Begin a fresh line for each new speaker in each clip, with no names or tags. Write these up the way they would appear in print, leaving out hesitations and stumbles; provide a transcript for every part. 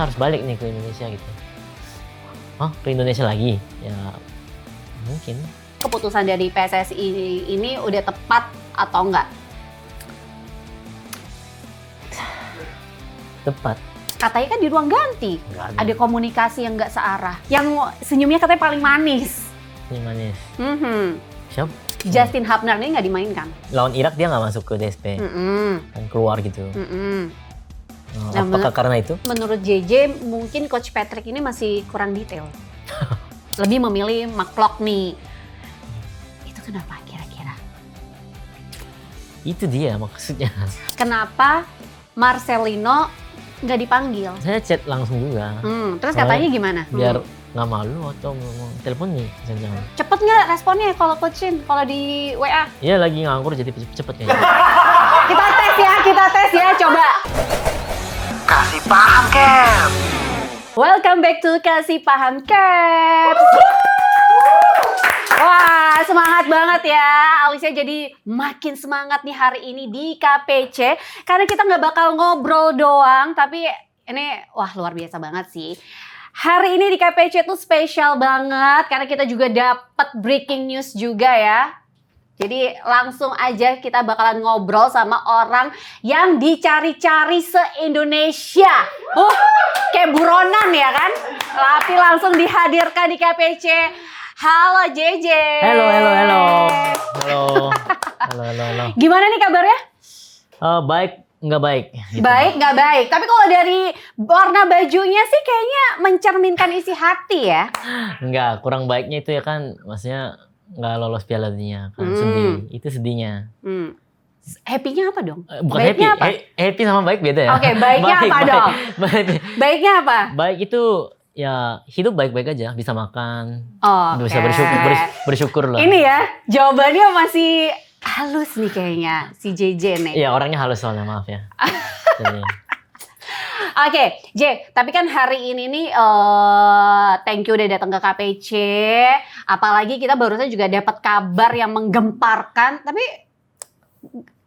harus balik nih ke Indonesia gitu. Hah, ke Indonesia lagi? Ya mungkin.
Keputusan dari PSSI ini udah tepat atau enggak?
Tepat.
Katanya kan di ruang ganti ada komunikasi yang nggak searah. Yang senyumnya katanya paling manis.
Ini manis. Siapa?
Justin Hubner ini nggak dimainkan.
Lawan Irak dia nggak masuk ke DSP. Kan keluar gitu.
Nah,
apakah karena itu?
Menurut JJ mungkin Coach Patrick ini masih kurang detail. Lebih memilih McLaughlin. Itu kenapa kira-kira?
Itu dia maksudnya.
Kenapa Marcelino nggak dipanggil?
Saya chat langsung juga.
Terus katanya gimana?
Biar nggak malu atau ngomong telepon nih, jangan.
Cepet nggak responnya kalau coachin, kalau di WA?
Iya lagi nganggur jadi cepet kayaknya.
Kita tes ya, coba.
Kasih paham, Cap.
Welcome back to Kasih Paham Cap. Wah, semangat banget ya. Alicia jadi makin semangat nih hari ini di KPC. Karena kita nggak bakal ngobrol doang, tapi ini wah luar biasa banget sih. Hari ini di KPC tuh spesial banget karena kita juga dapat breaking news juga ya. Jadi langsung aja kita bakalan ngobrol sama orang yang dicari-cari se-Indonesia. Kayak buronan ya kan? Tapi langsung dihadirkan di KPC. Halo JJ.
Halo.
Gimana nih kabarnya?
Baik, nggak baik. Gitu.
Baik, nggak baik. Tapi kalau dari warna bajunya sih kayaknya mencerminkan isi hati ya.
Nggak, kurang baiknya itu ya kan, maksudnya nggak lolos Piala Dunia kan, sedih. Itu sedihnya.
Happy-nya apa dong?
Bukan
baiknya
happy,
apa?
Happy sama baik beda ya.
Oke, baiknya apa dong? Baiknya apa?
Baik itu ya hidup baik-baik aja, bisa makan, bisa bersyukur lah.
Ini ya, jawabannya masih halus nih kayaknya si JJ nih.
Iya, orangnya halus soalnya, maaf ya.
Oke, J, tapi kan hari ini nih thank you udah datang ke KPC. Apalagi kita barusan juga dapat kabar yang menggemparkan. Tapi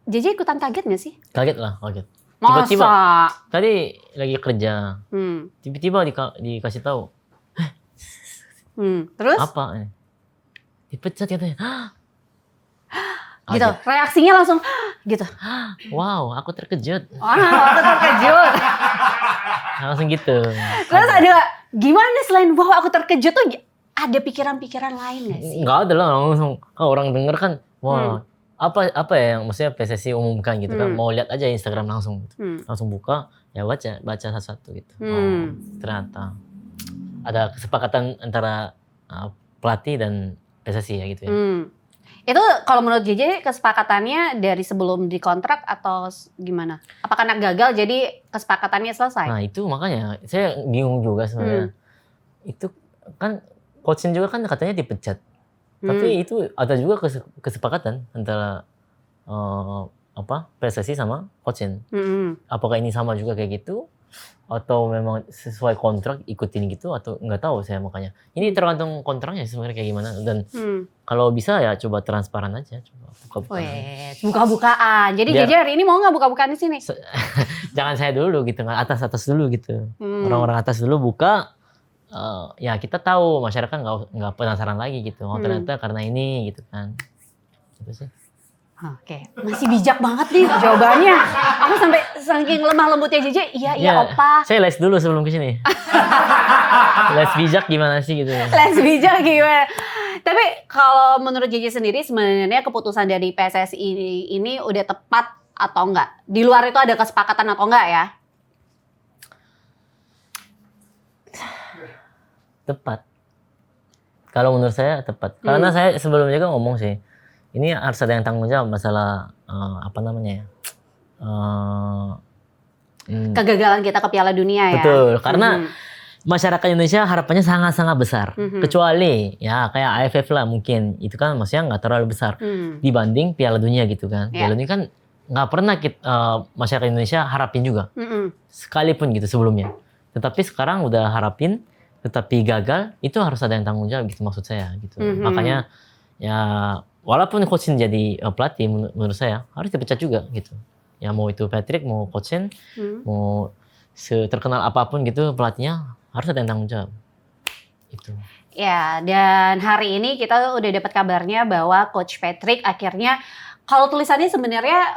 JJ ikutan kaget gak sih?
Kaget lah, kaget.
Masa?
Tiba-tiba, tadi lagi kerja, tiba-tiba dikasih tahu.
Terus?
Apa? Dipecat katanya.
Gitu, reaksinya langsung gitu.
Wow, aku terkejut.
Aku terkejut.
Langsung gitu.
Terus ada gimana selain wow aku terkejut tuh ada pikiran-pikiran lain gak sih?
Nggak ada lah, langsung orang denger kan, wah apa ya yang maksudnya PSSI umumkan gitu kan, mau lihat aja Instagram langsung gitu. Langsung buka, ya baca satu-satu gitu. Oh, ternyata ada kesepakatan antara pelatih dan PSSI ya gitu ya.
Itu kalau menurut JJ kesepakatannya dari sebelum dikontrak atau gimana? Apa karena gagal jadi kesepakatannya selesai?
Nah itu makanya saya bingung juga sebenarnya. Itu kan coaching juga kan katanya dipecat. Tapi itu ada juga kesepakatan antara PSSI sama coaching. Apakah ini sama juga kayak gitu? Atau memang sesuai kontrak ikutin gitu atau nggak tahu saya makanya. Ini tergantung kontraknya sebenarnya kayak gimana dan kalau bisa ya coba transparan aja, coba buka-bukaan.
Buka-bukaan. Jadi JJ hari ini mau nggak buka-bukaan di sini?
Jangan saya dulu gitu, atas dulu gitu. Orang-orang atas dulu buka, ya kita tahu masyarakat nggak penasaran lagi gitu. Oh ternyata karena ini gitu kan. Gitu sih.
Oke, masih bijak banget nih jawabannya. Aku sampai saking lemah lembutnya JJ, iya opa.
Saya les dulu sebelum kesini. Les bijak gimana sih gitu.
Les bijak gimana. Tapi kalau menurut JJ sendiri sebenarnya keputusan dari PSSI ini udah tepat atau enggak? Di luar itu ada kesepakatan atau enggak ya?
Tepat. Kalau menurut saya tepat. Karena saya sebelumnya kan ngomong sih. Ini harus ada yang tanggung jawab masalah
kegagalan kita ke Piala Dunia ya.
Betul, karena masyarakat Indonesia harapannya sangat-sangat besar. Kecuali ya kayak AFF lah mungkin. Itu kan maksudnya nggak terlalu besar dibanding Piala Dunia gitu kan. Piala Dunia kan nggak pernah masyarakat Indonesia harapin juga. Sekalipun gitu sebelumnya. Tetapi sekarang udah harapin, tetapi gagal, itu harus ada yang tanggung jawab gitu maksud saya gitu. Makanya ya walaupun coachin jadi pelatih menurut saya harus dipecat juga gitu. Ya mau itu Patrick, mau coachin, mau seterkenal apapun gitu pelatihnya harus ada yang tanggung jawab. Itu.
Ya, dan hari ini kita udah dapat kabarnya bahwa Coach Patrick akhirnya kalau tulisannya sebenarnya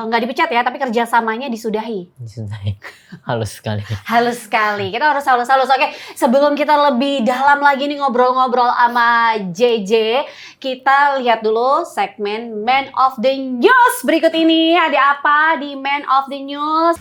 nggak dipecat ya, tapi kerjasamanya disudahi.
Disudahi. Halus sekali.
Halus sekali. Kita harus halus-halus. Oke, sebelum kita lebih dalam lagi nih ngobrol-ngobrol sama JJ, kita lihat dulu segmen Man of the News berikut ini. Ada apa di Man of the News?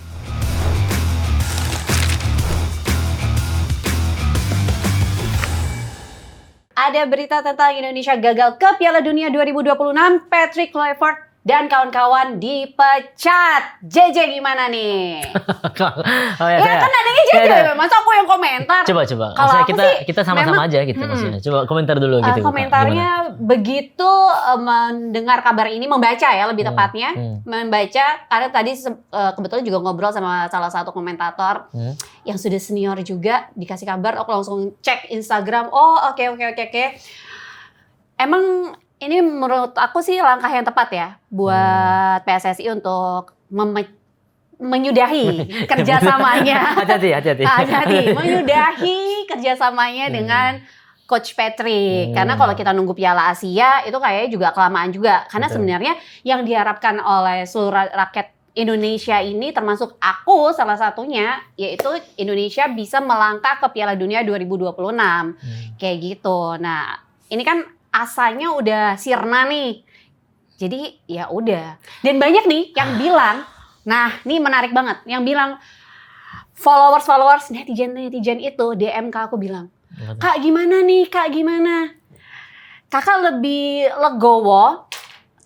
Ada berita tentang Indonesia gagal ke Piala Dunia 2026, Patrick Kluivert dan kawan-kawan dipecat. JJ gimana nih? Ya kan adanya JJ, masa aku yang komentar?
Coba.
Kalau
Maksudnya kita sama-sama aja gitu maksudnya. Coba komentar dulu gitu.
Komentarnya begitu mendengar kabar ini, membaca ya lebih tepatnya. Membaca, karena tadi kebetulan juga ngobrol sama salah satu komentator yang sudah senior juga, dikasih kabar, aku langsung cek Instagram. Oh oke. Emang ini menurut aku sih langkah yang tepat ya buat PSSI untuk menyudahi kerjasamanya. Hati-hati. Menyudahi kerjasamanya dengan Coach Patrick. Karena kalau kita nunggu Piala Asia itu kayaknya juga kelamaan juga. Karena sebenarnya yang diharapkan oleh seluruh rakyat Indonesia ini, termasuk aku salah satunya, yaitu Indonesia bisa melangkah ke Piala Dunia 2026. Kayak gitu. Nah, ini kan asanya udah sirna nih. Jadi ya udah. Dan banyak nih yang bilang, nah ini menarik banget, yang bilang followers netizen itu DM ke aku bilang, Kak gimana nih, Kak gimana? Kakak lebih legowo,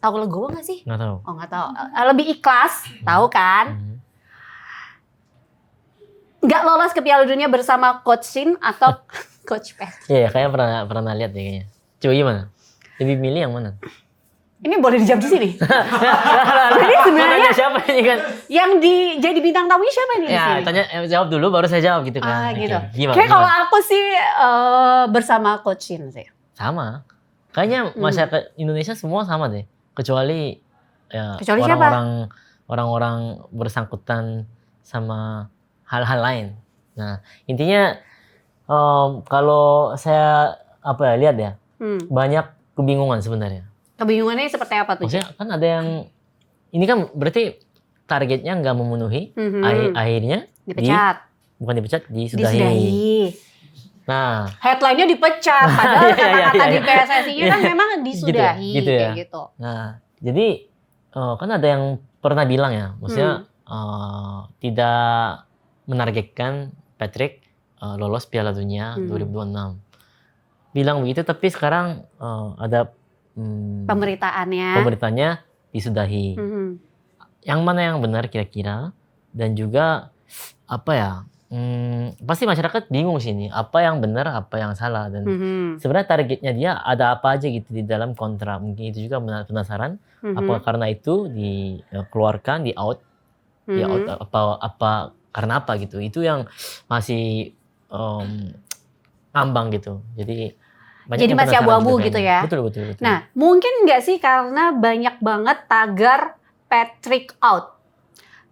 tahu legowo nggak sih?
Nggak tahu.
Oh nggak tahu. Lebih ikhlas, tahu kan? Nggak lolos ke Piala Dunia bersama Coach Shin atau Coach Pet.
Iya, kayaknya pernah lihat deh kayaknya. Coba gimana? Lebih milih yang mana?
Ini boleh dijawab di sini. Jadi sebenarnya
siapa ini kan?
Yang jadi bintang tamunya siapa nih?
Ya, tanya jawab dulu baru saya jawab gitu kan.
Gitu.
Gimana?
Kayak kalau aku sih bersama Coach Shin sih.
Sama. Kayaknya masyarakat Indonesia semua sama deh. Kecuali ya orang-orang bersangkutan sama hal-hal lain. Nah, intinya kalau saya lihat ya, banyak kebingungan sebenarnya.
Kebingungannya seperti apa tuh?
Maksudnya kan ada yang, ini kan berarti targetnya nggak memenuhi, akhirnya
dipecat.
Bukan dipecat, disudahi. Nah,
headline-nya dipecat, padahal kata-kata di PSSI-nya kan memang disudahi.
Gitu ya.
Kayak gitu.
Nah, jadi kan ada yang pernah bilang ya, maksudnya tidak menargetkan Patrick lolos Piala Dunia 2026. Bilang begitu, tapi sekarang ada pemberitaannya disudahi. Yang mana yang benar kira-kira? Dan juga apa ya? Pasti masyarakat bingung sini, apa yang benar, apa yang salah, dan sebenarnya targetnya dia ada apa aja gitu di dalam kontrak. Mungkin itu juga penasaran, apa karena itu dikeluarkan, di out apa karena apa gitu. Itu yang masih ngambang gitu. Jadi
masih abu-abu gitu ya.
Betul.
Nah, mungkin nggak sih karena banyak banget tagar Patrick out.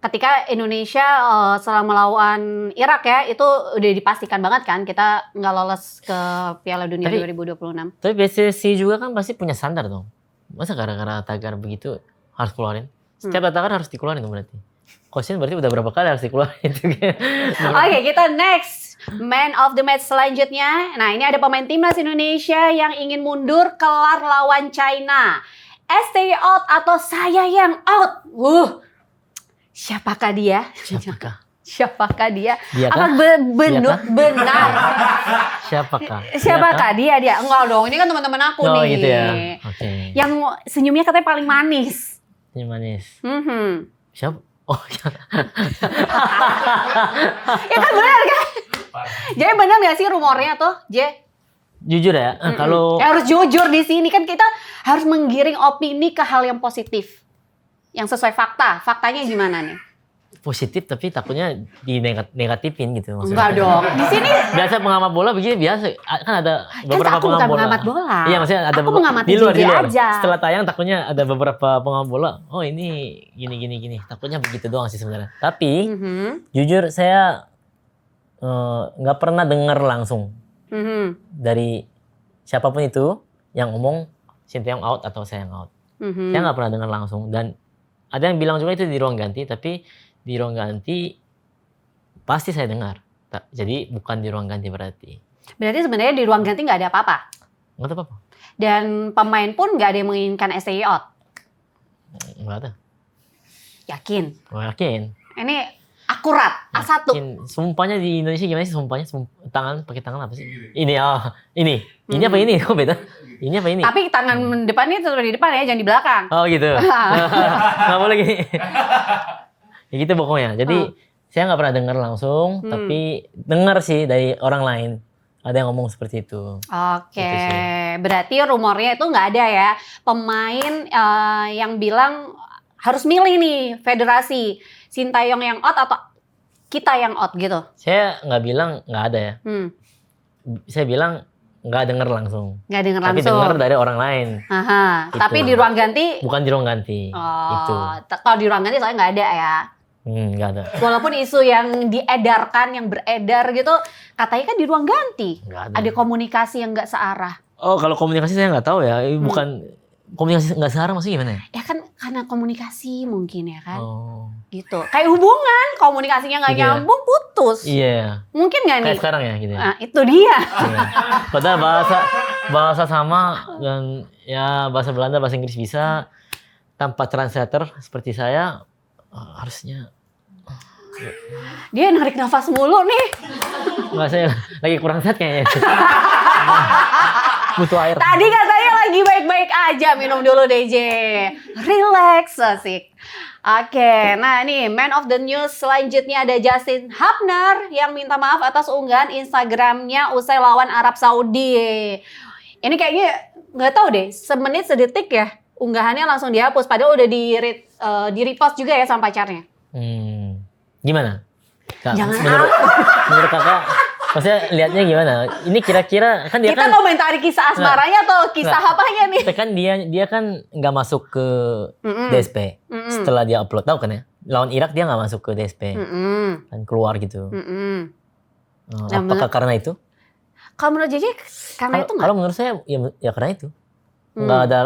Ketika Indonesia setelah melawan Irak ya, itu udah dipastikan banget kan kita nggak lolos ke Piala Dunia 2026.
Tapi PSSI juga kan pasti punya standar dong. Masa gara-gara tagar begitu harus keluarin? Setiap tagar harus dikeluarin dong berarti. Coach berarti udah berapa kali harus dikeluarin itu kan?
Oke, kita next. Man of the match selanjutnya. Nah, ini ada pemain timnas Indonesia yang ingin mundur kelar lawan China. STY out atau saya yang out? Siapakah dia? Siapakah dia? Apa benar? Siapakah dia? Enggak dong, ini kan teman-teman aku nih.
Gitu ya. Okay.
Yang senyumnya katanya paling manis.
Siapa? Oh,
ya kan benar kan? Jadi benar nggak sih rumornya tuh, J?
Jujur ya, kalau
harus jujur di sini kan kita harus menggiring opini ke hal yang positif, yang sesuai fakta. Faktanya gimana nih?
positif tapi takutnya negatifin gitu maksudnya.
Enggak dong. Di sini
Biasa pengamat bola begini biasa kan ada beberapa
aku bukan pengamat bola.
Iya maksudnya ada
Aku mengamati
di luar
JJ aja.
Setelah tayang takutnya ada beberapa pengamat bola. Oh ini gini. Takutnya begitu doang sih sebenarnya. Tapi jujur saya nggak pernah dengar langsung dari siapapun itu yang ngomong Sinteyong out atau saya yang out. Saya nggak pernah dengar langsung dan ada yang bilang juga itu di ruang ganti tapi di ruang ganti pasti saya dengar. Jadi bukan di ruang ganti berarti.
Berarti sebenarnya di ruang ganti nggak ada apa-apa.
Nggak ada apa-apa.
Dan pemain pun nggak ada yang menginginkan STY out.
Nggak ada.
Yakin.
Oh, yakin.
Ini akurat. A1.
Yakin. Sumpahnya di Indonesia gimana sih sumpahnya? Pakai tangan apa sih? Ini ini. Ini apa ini? Kok beda? Ini apa ini?
Tapi tangan depannya tetap di depan ya, jangan di belakang.
Oh gitu. Nggak boleh gini. Ya gitu pokoknya. Jadi saya nggak pernah dengar langsung, tapi dengar sih dari orang lain. Ada yang ngomong seperti itu.
Oke,
Gitu sih.
berarti rumornya itu nggak ada ya pemain yang bilang harus milih nih federasi Sinteyong yang out atau kita yang out gitu.
Saya nggak bilang nggak ada ya. Saya bilang nggak dengar langsung.
Nggak dengar
Tapi
langsung.
dengar dari orang lain.
Aha,
Itu.
tapi di ruang ganti.
Bukan di ruang ganti. Itu.
Kalau di ruang ganti soalnya nggak ada ya.
Nggak ada.
Walaupun isu yang diedarkan, yang beredar gitu, katanya kan di ruang ganti.
Nggak ada.
Ada komunikasi yang nggak searah.
Oh kalau komunikasi saya nggak tahu ya. Bukan komunikasi nggak searah maksudnya gimana ya?
Ya kan karena komunikasi mungkin ya kan.
Oh.
Gitu. Kayak hubungan, komunikasinya nggak
Gitu ya?
nyambung, putus.
Iya.
Mungkin nggak nih?
Kayak sekarang ya gitu ya.
Nah, itu dia.
Iya. Padahal bahasa sama dan ya bahasa Belanda, bahasa Inggris bisa tanpa translator seperti saya harusnya.
Dia narik nafas mulu nih.
Nggak, saya lagi kurang sehat kayaknya. Butuh air.
Tadi katanya lagi baik-baik aja, minum dulu DJ. Relax, asik. Oke, nah nih man of the news selanjutnya ada Justin Hubner yang minta maaf atas unggahan Instagramnya usai lawan Arab Saudi. Ini kayaknya nggak tahu deh, semenit sedetik ya unggahannya langsung dihapus. Padahal udah di repost juga ya sama pacarnya.
Gimana? Kak,
Jangan
menurut kakak, maksudnya lihatnya gimana? Ini kira-kira kan dia
Kita
kan
komentari kisah asmaranya atau kisah apanya nih?
kan dia kan nggak masuk ke DSP setelah dia upload, tahu kan ya? Lawan Irak dia nggak masuk ke DSP, kan keluar gitu. Apakah karena itu?
Kalau menurut JJ karena itu nggak?
Kalau menurut saya ya karena itu nggak ada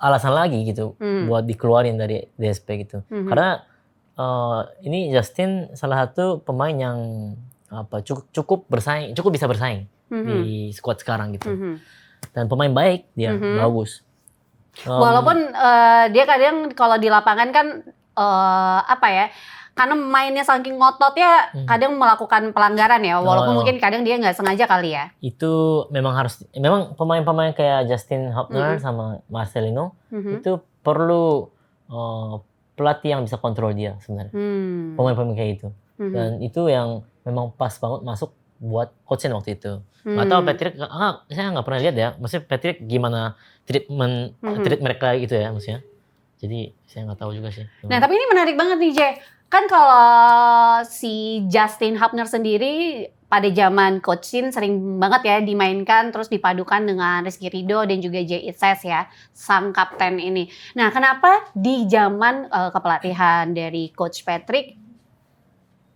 alasan lagi gitu buat dikeluarin dari DSP gitu. Karena ini Justin salah satu pemain yang cukup bisa bersaing di squad sekarang gitu. Dan pemain baik dia, bagus.
Walaupun dia kadang kalau di lapangan kan karena mainnya saking ngototnya kadang melakukan pelanggaran ya, walaupun mungkin kadang dia nggak sengaja kali ya.
Itu memang pemain-pemain kayak Justin Hubner sama Marcelino itu perlu pelatih yang bisa kontrol dia sebenarnya. Pemain-pemain kayak itu. Dan itu yang memang pas banget masuk buat coaching waktu itu. Nggak tahu Patrick, saya nggak pernah lihat ya. Maksudnya Patrick gimana treat mereka gitu ya maksudnya. Jadi saya nggak tahu juga sih.
Nah tapi ini menarik banget nih Jay. Kan kalau si Justin Hubner sendiri pada zaman Coach Shin sering banget ya dimainkan terus dipadukan dengan Rizky Ridho dan juga Jay Itzes ya, sang kapten ini. Nah kenapa di zaman kepelatihan dari Coach Patrick,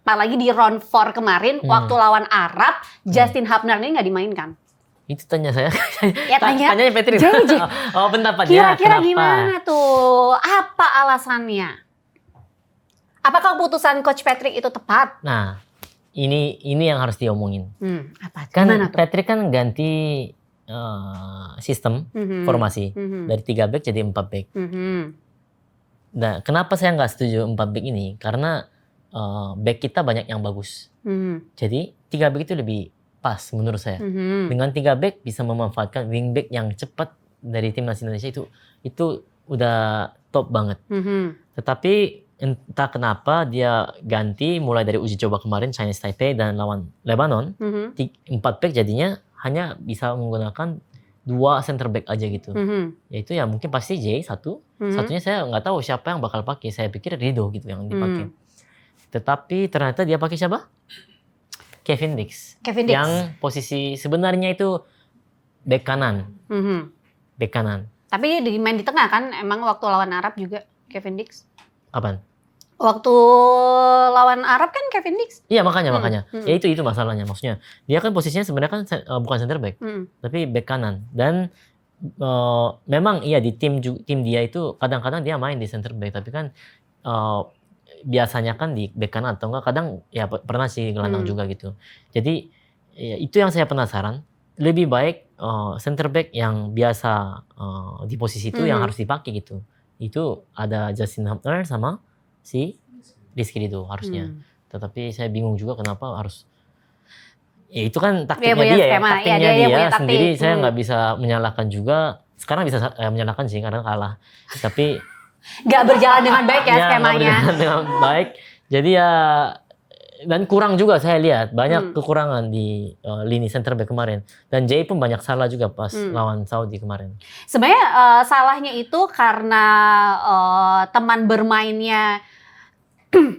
apalagi di round 4 kemarin waktu lawan Arab, Justin Hubner ini nggak dimainkan?
Itu tanya saya.
Ya
Tanyanya Patrick.
JJ.
Oh pendapatnya.
Kira-kira
kenapa?
gimana tuh? Apa alasannya? Apakah keputusan Coach Patrick itu tepat?
Nah, ini yang harus diomongin.
Apa?
Kan
Gimana tuh?
Patrick kan ganti sistem formasi dari 3 back jadi 4 back. Nah, kenapa saya nggak setuju 4 back ini? Karena back kita banyak yang bagus. Jadi 3 back itu lebih pas menurut saya. Dengan 3 back bisa memanfaatkan wing back yang cepat dari timnas Indonesia itu udah top banget. Tetapi entah kenapa dia ganti mulai dari uji coba kemarin Chinese Taipei dan lawan Lebanon 4 back jadinya hanya bisa menggunakan 2 center back aja gitu. Yaitu ya mungkin pasti J satunya saya nggak tahu siapa yang bakal pakai. Saya pikir Ridho gitu yang dipakai. Tetapi ternyata dia pakai siapa? Kevin Dix.
Kevin Dix.
Yang posisi sebenarnya itu bek kanan. Bek kanan.
Tapi dia main di tengah kan? Emang waktu lawan Arab juga Kevin Dix?
Kapan?
Waktu lawan Arab kan Kevin Dix?
Iya makanya. Ya itu masalahnya. Maksudnya dia kan posisinya sebenarnya kan bukan center back, tapi bek kanan. Dan memang iya di tim dia itu kadang-kadang dia main di center back, tapi kan biasanya kan di bek kanan atau enggak kadang ya pernah sih gelandang juga gitu. Jadi ya, itu yang saya penasaran. Lebih baik center back yang biasa di posisi itu yang harus dipakai gitu. Itu ada Justin Hubner sama si Rizky Ridho harusnya. Tetapi saya bingung juga kenapa harus. Ya itu kan taktiknya dia ya, taktiknya dia sendiri. Saya nggak bisa menyalahkan juga. Sekarang bisa menyalahkan sih karena kalah. Tapi
nggak berjalan dengan baik ya skemanya.
Nggak berjalan dengan baik. Jadi ya dan kurang juga saya lihat banyak kekurangan di lini center back kemarin. Dan Jay pun banyak salah juga pas lawan Saudi kemarin.
Sebenarnya salahnya itu karena teman bermainnya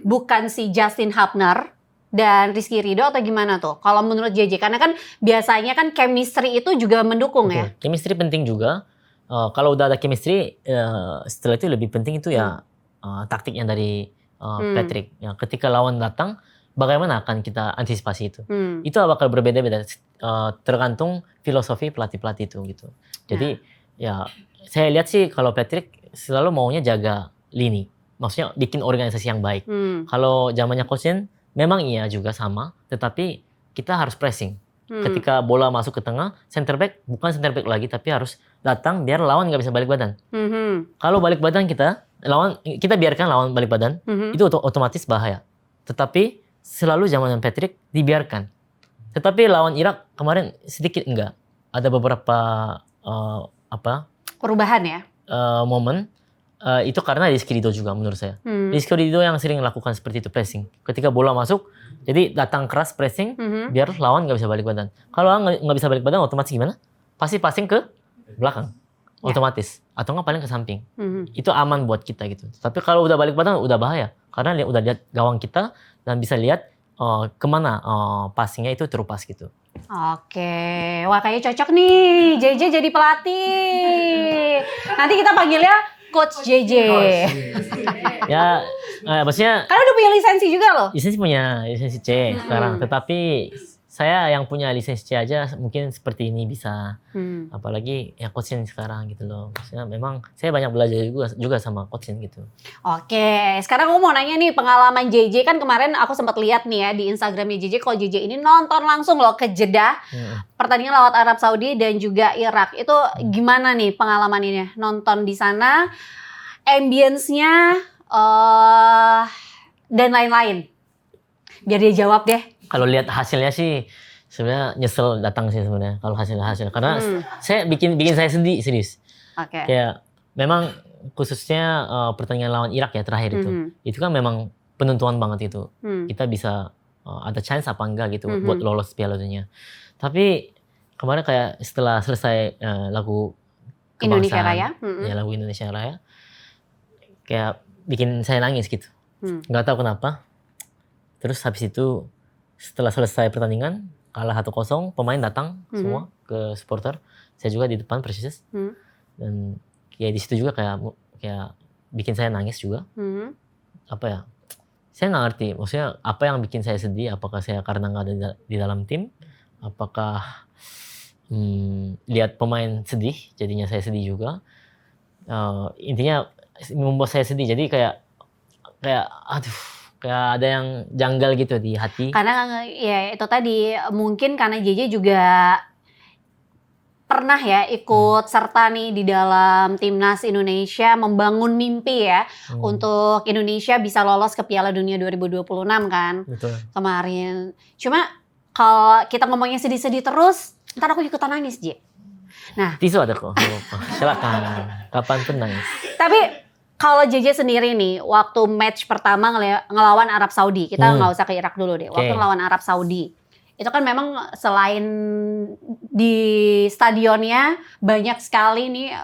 bukan si Justin Hubner dan Rizky Ridho atau gimana tuh? Kalau menurut JJ, karena kan biasanya kan chemistry itu juga mendukung ya.
Chemistry penting juga. Kalau udah ada chemistry, setelah itu lebih penting itu ya taktiknya dari Patrick. Ya, ketika lawan datang, bagaimana akan kita antisipasi itu? Itu bakal berbeda-beda, tergantung filosofi pelatih-pelatih itu gitu. Jadi ya saya lihat sih kalau Patrick selalu maunya jaga lini. Maksudnya bikin organisasi yang baik. Kalau zamannya Coach Shin, memang iya juga sama, tetapi kita harus pressing. Ketika bola masuk ke tengah, center back bukan center back lagi, tapi harus datang biar lawan nggak bisa balik badan. Kalau balik badan kita biarkan lawan balik badan, itu otomatis bahaya. Tetapi selalu zaman Patrick dibiarkan. Tetapi lawan Irak kemarin sedikit enggak. Ada beberapa
perubahan ya.
Momen. Itu karena Rizky Ridho juga menurut saya. Rizky Ridho yang sering lakukan seperti itu, pressing. Ketika bola masuk, jadi datang keras pressing, biar lawan nggak bisa balik badan. Kalau nggak bisa balik badan, otomatis gimana? Pasti passing ke belakang, otomatis. Atau nggak paling ke samping. Itu aman buat kita gitu. Tapi kalau udah balik badan, udah bahaya. Karena udah lihat gawang kita, dan bisa lihat kemana passingnya itu terupas gitu.
Oke, wah kayaknya cocok nih JJ jadi pelatih. Nanti kita panggilnya Coach JJ.
Ya, maksudnya.
Karena udah punya lisensi juga loh.
Lisensi C sekarang. Tetapi saya yang punya lisensi C aja mungkin seperti ini bisa. Apalagi ya Coach Shin sekarang gitu loh. Maksudnya memang saya banyak belajar juga sama Coach Shin gitu.
Oke, sekarang aku mau nanya nih pengalaman JJ, kan kemarin aku sempat lihat nih ya di Instagramnya JJ, kalau JJ ini nonton langsung loh ke Jeddah pertandingan lawan Arab Saudi dan juga Irak. Itu gimana nih pengalaman ini? Nonton di sana, ambience-nya dan lain-lain. Biar dia jawab deh.
Kalau lihat hasilnya sih sebenarnya nyesel datang sih sebenarnya kalau hasil karena saya bikin saya sedih serius.
Oke.
Kayak memang khususnya pertandingan lawan Irak ya terakhir itu kan memang penentuan banget itu. Kita bisa ada chance apa enggak gitu buat lolos Piala Dunia. Tapi kemarin kayak setelah selesai lagu
Indonesia
kebangsaan,
Raya,
ya lagu Indonesia Raya, kayak bikin saya nangis gitu. Nggak tahu kenapa. Terus habis itu setelah selesai pertandingan kalah 1-0, pemain datang semua ke supporter. Saya juga di depan persis. Dan ya di situ juga kayak bikin saya nangis juga. Apa ya? Saya nggak ngerti. Maksudnya apa yang bikin saya sedih? Apakah saya karena nggak ada di dalam tim? Apakah lihat pemain sedih, jadinya saya sedih juga. Intinya membuat saya sedih. Jadi kayak aduh. Kayak ada yang janggal gitu di hati.
Karena ya itu tadi mungkin karena JJ juga pernah ya ikut serta nih di dalam timnas Indonesia membangun mimpi ya untuk Indonesia bisa lolos ke Piala Dunia 2026 kan.
Betul.
Kemarin. Cuma kalau kita ngomongnya sedih-sedih terus, ntar aku ikutan nangis, J. Nah,
tisu ada kok. Silakan. Kapan pun nangis.
Tapi kalau JJ sendiri nih, waktu match pertama ngelawan Arab Saudi, kita nggak usah ke Irak dulu deh. Waktu ngelawan Arab Saudi, itu kan memang selain di stadionnya banyak sekali nih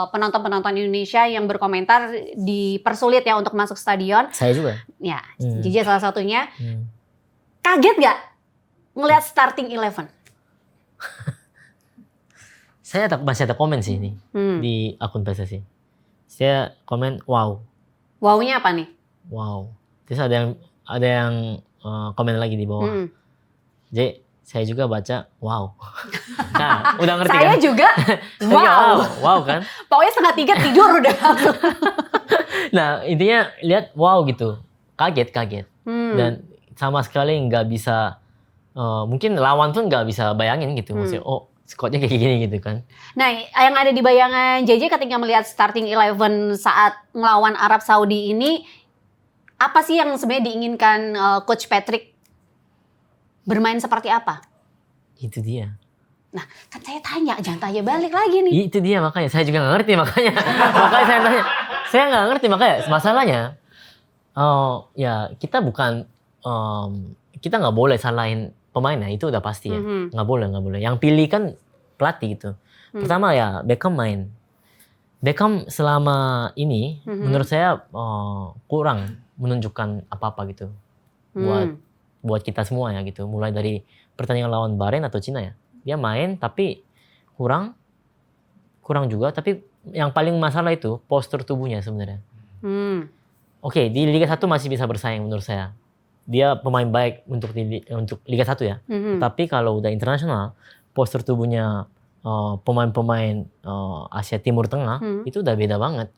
penonton-penonton Indonesia yang berkomentar dipersulit ya untuk masuk stadion.
Saya juga.
Ya, JJ salah satunya.
Hmm.
Kaget gak ngelihat starting 11?
Saya masih ada komen sih ini di akun PSSI. Saya komen wow.
Wow-nya apa nih?
Wow. Terus ada yang komen lagi di bawah. Jadi saya juga baca wow. Nah, udah ngerti
Saya
kan?
juga wow.
Wow kan?
Pokoknya 2:30 tidur udah.
Nah, intinya lihat wow gitu. Kaget. Dan sama sekali nggak bisa, mungkin lawan pun nggak bisa bayangin gitu. Maksudnya, oh squadnya kayak gini gitu kan.
Nah, yang ada di bayangan JJ ketika melihat starting 11 saat ngelawan Arab Saudi ini, apa sih yang sebenarnya diinginkan Coach Patrick? Bermain seperti apa?
Itu dia.
Nah, kan saya tanya, jangan tanya balik lagi nih.
Itu dia makanya saya juga nggak ngerti makanya. Makanya saya tanya. Saya nggak ngerti makanya masalahnya. Ya kita bukan, kita nggak boleh salahin pemainnya, itu udah pasti ya. Nggak boleh. Yang pilih kan pelatih gitu. Pertama ya Beckham main. Beckham selama ini menurut saya kurang menunjukkan apa-apa gitu buat kita semua ya gitu. Mulai dari pertandingan lawan Bahrain atau Cina ya, dia main tapi kurang juga. Tapi yang paling masalah itu postur tubuhnya sebenarnya. Oke, di Liga 1 masih bisa bersaing menurut saya. Dia pemain baik untuk Liga 1 ya. Tapi kalau udah internasional, postur tubuhnya pemain-pemain Asia Timur Tengah itu udah beda banget.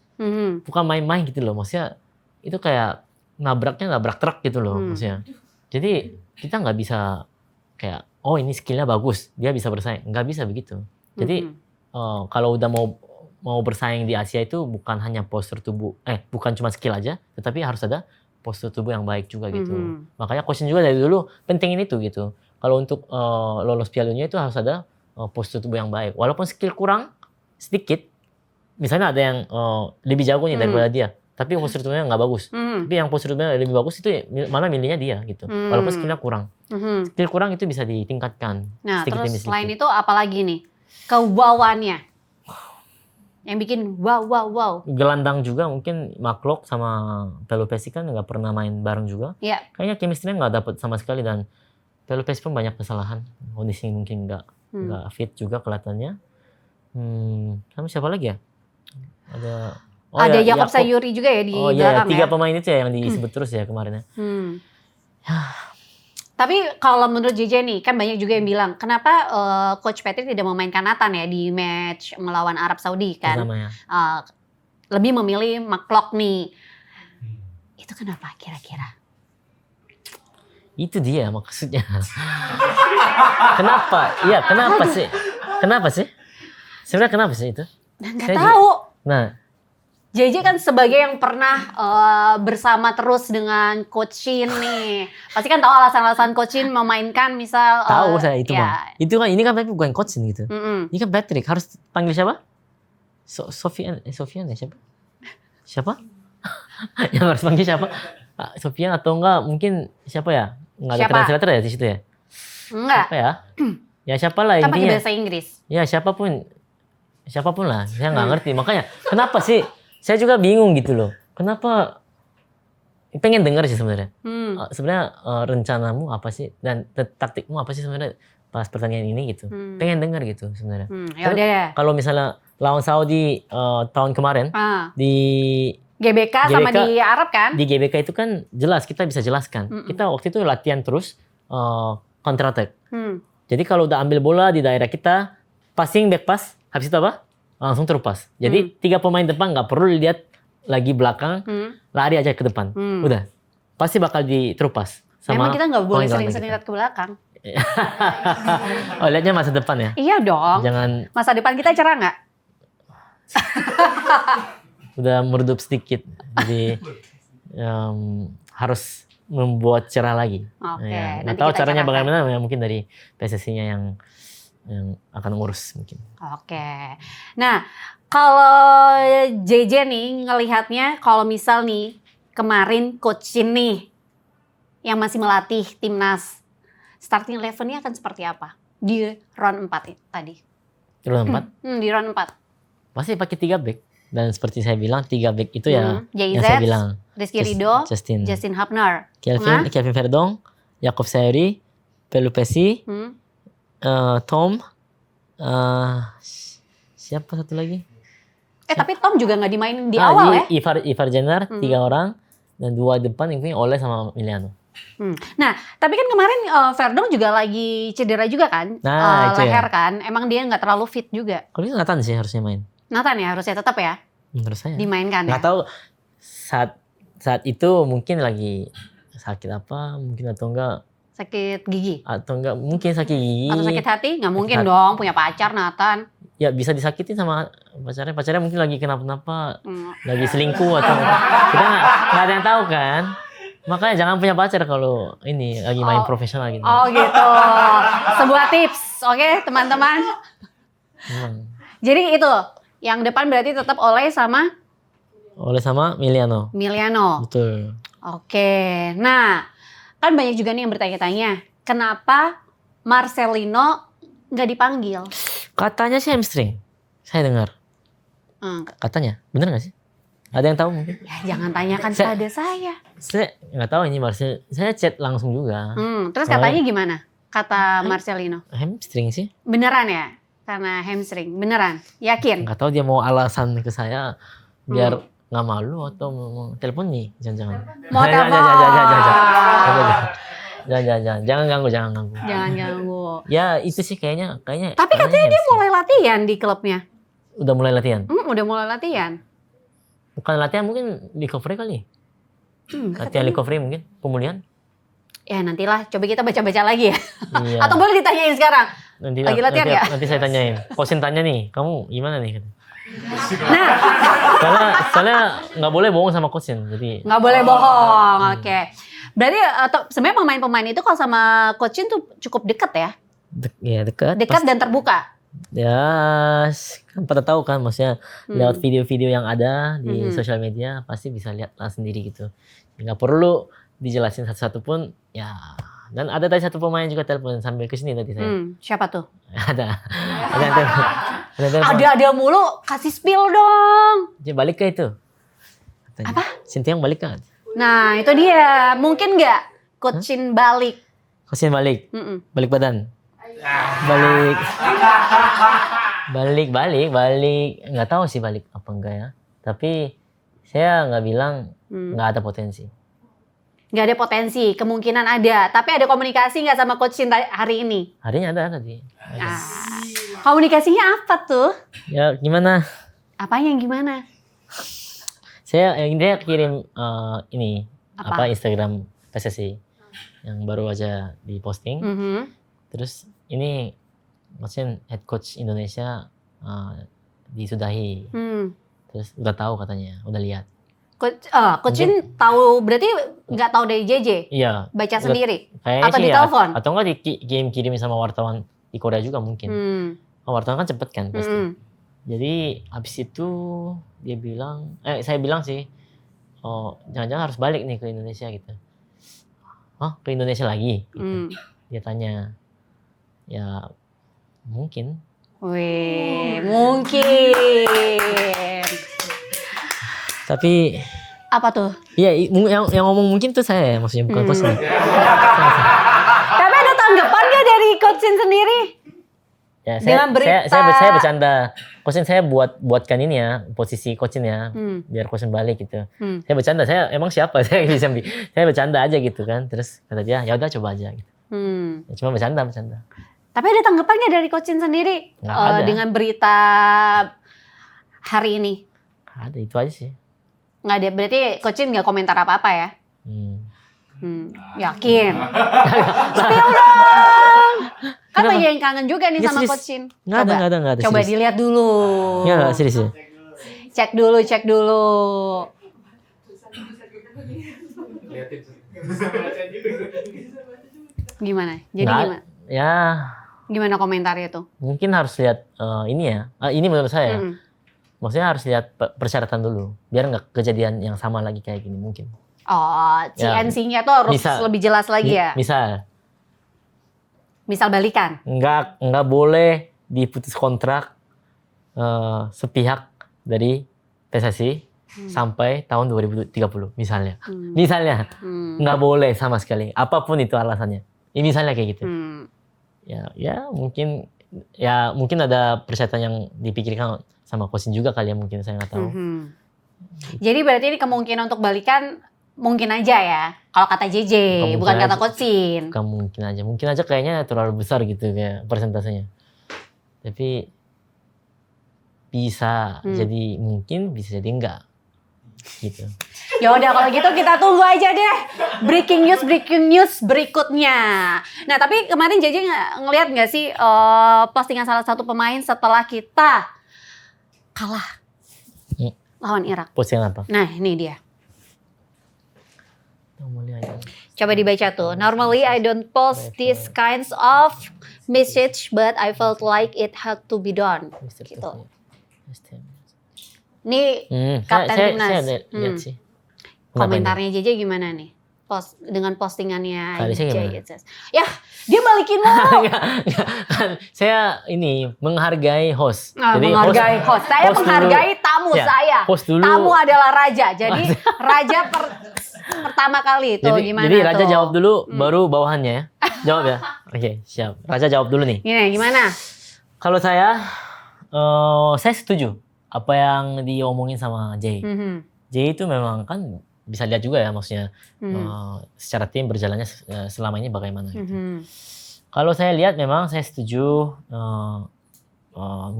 Bukan main-main gitu loh. Maksudnya itu kayak nabrak truk gitu loh maksudnya. Jadi kita nggak bisa kayak oh ini skillnya bagus, dia bisa bersaing. Nggak bisa begitu. Jadi kalau udah mau bersaing di Asia itu bukan hanya postur tubuh, bukan cuma skill aja, tetapi harus ada postur tubuh yang baik juga gitu. Makanya coach juga dari dulu pentingin itu gitu. Kalau untuk lolos Piala Dunia itu harus ada postur tubuh yang baik. Walaupun skill kurang sedikit, misalnya ada yang lebih jago nih daripada dia, tapi postur tubuhnya nggak bagus. Tapi yang postur tubuhnya lebih bagus itu malah milihnya dia gitu. Walaupun skillnya kurang. Skill kurang itu bisa ditingkatkan.
Nah,
sedikit
terus
demi sedikit.
selain itu apalagi nih? Kewowannya. Yang bikin wow.
Gelandang juga mungkin Maklok sama Pelupesi kan nggak pernah main bareng juga.
Iya.
Kayaknya chemistry-nya nggak dapet sama sekali dan Pelupesi pun banyak kesalahan. Kondisi mungkin nggak fit juga kelihatannya. Sama siapa lagi ya? Ada
Jakob Sayuri juga ya di belakang ya.
3 pemain itu ya yang disebut terus ya kemarin ya.
Tapi kalau menurut JJ nih, kan banyak juga yang bilang, kenapa Coach Patrick tidak memainkan Nathan ya di match melawan Arab Saudi kan?
Pertama ya.
Lebih memilih McClock nih. Itu kenapa kira-kira?
Itu dia maksudnya. Kenapa? Iya, kenapa sih? Sebenarnya kenapa sih itu?
Nggak tahu.
Nah,
JJ kan sebagai yang pernah bersama terus dengan Coach Shin nih. Pasti kan tahu alasan-alasan Coach Shin memainkan misal.
tahu saya itu
ya.
Bang. Itu kan ini kan tapi bukan coach gitu. Ini kan Patrick, harus panggil siapa? Sofian ya siapa? Siapa? Yang harus panggil siapa? Sofian atau enggak mungkin siapa ya? Enggak ada translator ya di situ ya?
Enggak.
Siapa ya? Ya siapa lah
Kan pakai
intinya.
bahasa Inggris.
Ya siapapun lah, saya nggak ngerti. Makanya kenapa sih? Saya juga bingung gitu loh. Kenapa? Pengen dengar sih sebenarnya. Sebenarnya rencanamu apa sih dan taktikmu apa sih sebenarnya pas pertandingan ini gitu. Pengen dengar gitu sebenarnya.
Yaudah.
Kalau misalnya lawan Saudi tahun kemarin di
GBK sama di Arab kan?
Di GBK itu kan jelas kita bisa jelaskan. Kita waktu itu latihan terus counter attack. Jadi kalau udah ambil bola di daerah kita, passing back pass, habis itu apa? Langsung terpas. Jadi 3 pemain depan nggak perlu lihat lagi belakang, lari aja ke depan. Udah, pasti bakal diterupas.
Memang kita nggak boleh sering-sering lihat ke belakang.
Oh, lihatnya masa depan ya?
Iya dong.
Jangan.
Masa depan kita cerah nggak?
Udah meredup sedikit, jadi harus membuat cerah lagi.
Oke.
Ya, nggak tahu caranya bagaimana, ya, mungkin dari PSSI-nya yang akan ngurus mungkin.
Oke. Nah, kalau JJ nih ngelihatnya, kalau misal nih kemarin Coach Shin nih yang masih melatih timnas, starting 11-nya akan seperti apa di round 4 tadi?
Round 4
Di round 4.
pasti pakai 3 back. Dan seperti saya bilang 3 back itu ya yang
JZ,
saya bilang.
Rizky Ridho,
Justin
Hubner.
Kelvin Verdong, Jakob Sayuri, Pelupesi, Tom, siapa satu lagi?
Tapi Tom juga nggak dimainin di awal ya?
Ivar Jenner, 3 orang. Dan 2 depan ini Ole sama Emiliano.
Nah, tapi kan kemarin Verdong juga lagi cedera juga kan?
Nah, itu
leher
ya.
kan? Emang dia nggak terlalu fit juga.
Kalau itu Nathan sih harusnya main.
Nathan ya harusnya tetap ya
Menurut saya.
dimainkan ya?
Nggak tahu saat itu mungkin lagi sakit apa, mungkin atau enggak.
Sakit gigi?
Atau enggak, mungkin sakit gigi.
Atau sakit hati? Nggak mungkin
hati.
dong, punya pacar Nathan.
Ya bisa disakitin sama pacarnya. Pacarnya mungkin lagi kenapa-napa, lagi selingkuh atau kita nggak ada yang tahu kan. Makanya jangan punya pacar kalau ini lagi main profesional gitu.
Oh gitu. Sebuah tips, oke teman-teman. Jadi itu, yang depan berarti tetap Ole sama
Emiliano. Betul.
Oke, nah kan banyak juga nih yang bertanya-tanya, kenapa Marcelino nggak dipanggil?
Katanya sih hamstring. Saya dengar. Katanya, bener nggak sih? Ada yang tahu mungkin?
Ya jangan tanyakan pada saya.
Saya nggak tahu ini Marcel. Saya chat langsung juga.
Terus katanya gimana? Kata Marcelino.
Hamstring sih.
Beneran ya? Karena hamstring, beneran? Yakin?
Nggak tahu dia mau alasan ke saya biar nggak malu atau mau telepon nih, jangan.
Mau telepon?
Jangan ganggu.
Jangan ganggu.
Ya itu sih kayaknya.
Tapi katanya dia mulai latihan di klubnya.
Udah mulai latihan?
Udah mulai latihan.
Bukan latihan, mungkin recovery kali. Latihan recovery mungkin, pemulihan.
Ya nantilah, coba kita baca-baca lagi ya.
Iya.
Atau boleh ditanyain sekarang?
Nanti,
Lagi latihan ya?
Nanti saya tanyain. Kosin tanya nih, kamu gimana nih?
Nah,
Soalnya nggak boleh bohong sama Kosin. Jadi
nggak boleh bohong, oke. Berarti sebenarnya pemain-pemain itu kalau sama coachin tuh cukup dekat ya?
Dekat.
Dekat dan terbuka.
Ya, kan pada tahu kan, maksudnya lewat video-video yang ada di sosial media pasti bisa lihat lah sendiri gitu. Nggak perlu dijelasin satu-satu pun ya. Dan ada tadi satu pemain juga telepon sambil kesini tadi saya.
Siapa tuh?
Ada yang telepon.
Ada mulu, kasih spill dong.
Dia balik ke itu. Katanya.
Apa?
Sintiang balik kan?
Nah itu dia, mungkin nggak coachin balik?
Kosin balik. Balik badan. Balik. Nggak tahu sih balik apa enggak ya. Tapi saya nggak bilang nggak ada potensi.
Nggak ada potensi, kemungkinan ada. Tapi ada komunikasi nggak sama coach Shin hari ini?
Harinya ada tadi.
Komunikasinya apa tuh?
Ya gimana?
Apanya yang gimana?
Dia kirim ini
Apa?
Instagram PSSI yang baru aja diposting. Terus ini maksudnya head coach Indonesia disudahi. Terus udah tahu katanya, udah lihat.
Coach Shin tahu, berarti nggak tahu dari JJ?
Iya.
Baca sendiri?
Kayaknya
Atau
sih
di telepon?
Atau enggak dikirim sama wartawan di Korea juga mungkin. Wartawan kan cepet kan pasti. Jadi abis itu dia bilang, saya bilang sih, jangan-jangan harus balik nih ke Indonesia gitu. Ke Indonesia lagi? Gitu. Dia tanya, ya mungkin.
Wih, mungkin.
Tapi
apa tuh?
Iya, yang ngomong mungkin tuh saya, maksudnya bukan coach.
Tapi ada tanggapan nggak dari coach Shin sendiri?
Ya,
Dengan berita.
saya bercanda. Coachin saya buatkan ini ya, posisi coachin ya, biar coachin balik gitu. Saya bercanda, saya emang siapa? Saya bercanda aja gitu kan. Terus kata dia, ya udah coba aja gitu. Ya, cuma bercanda.
Tapi ada tanggapan nggak dari coach Shin sendiri dengan berita hari ini?
Ada, itu aja sih.
Nggak ada, berarti coach Shin nggak komentar apa-apa ya? Yakin? Spill dong! Kan banyak yang kangen juga nih sama coach Shin.
Nggak ada.
Coba
serius.
dilihat dulu.
Nggak, serius ya.
Cek dulu. Gimana? Jadi gimana?
Ya.
Gimana komentarnya tuh?
Mungkin harus lihat ini ya. Ini menurut saya. Maksudnya harus lihat persyaratan dulu, biar nggak kejadian yang sama lagi kayak gini mungkin.
CNC-nya tuh harus lebih jelas lagi ya?
Misal,
Misal balikan.
Nggak boleh diputus kontrak sepihak dari PSSI sampai tahun 2030 misalnya. Misalnya nggak boleh sama sekali. Apapun itu alasannya. Ini misalnya kayak gitu. Ya mungkin ada persyaratan yang dipikirkan sama coaching juga kali ya, mungkin saya nggak tahu.
Jadi berarti ini kemungkinan untuk balikan mungkin aja ya. Kalau kata JJ, bukan kata coaching.
Mungkin aja kayaknya terlalu besar gitu kayak persentasenya. Tapi bisa jadi mungkin, bisa jadi enggak. Gitu.
Ya udah kalau gitu kita tunggu aja deh breaking news berikutnya. Nah tapi kemarin JJ ngelihat nggak sih postingan salah satu pemain setelah kita kalah lawan Irak?
Postingan apa?
Nah ini dia. Coba dibaca tuh. Normally I don't post these kinds of message, but I felt like it had to be done. Gitu. Ini Kapten Timnas.
Saya lihat sih.
Komentarnya JJ gimana nih? Dengan postingannya
JJ.
Ya, dia balikin lo.
Kan saya ini menghargai host.
Jadi menghargai host. Saya menghargai tamu saya. Tamu adalah raja. Jadi raja pertama kali itu gimana
jadi Raja
tuh?
jawab dulu, baru bawahannya ya. Jawab ya. Oke, siap. Raja jawab dulu nih.
Gimana?
Kalau saya setuju apa yang diomongin sama Jay. Jay itu memang kan bisa lihat juga ya, maksudnya secara tim berjalannya selama ini bagaimana. Gitu. Kalau saya lihat memang saya setuju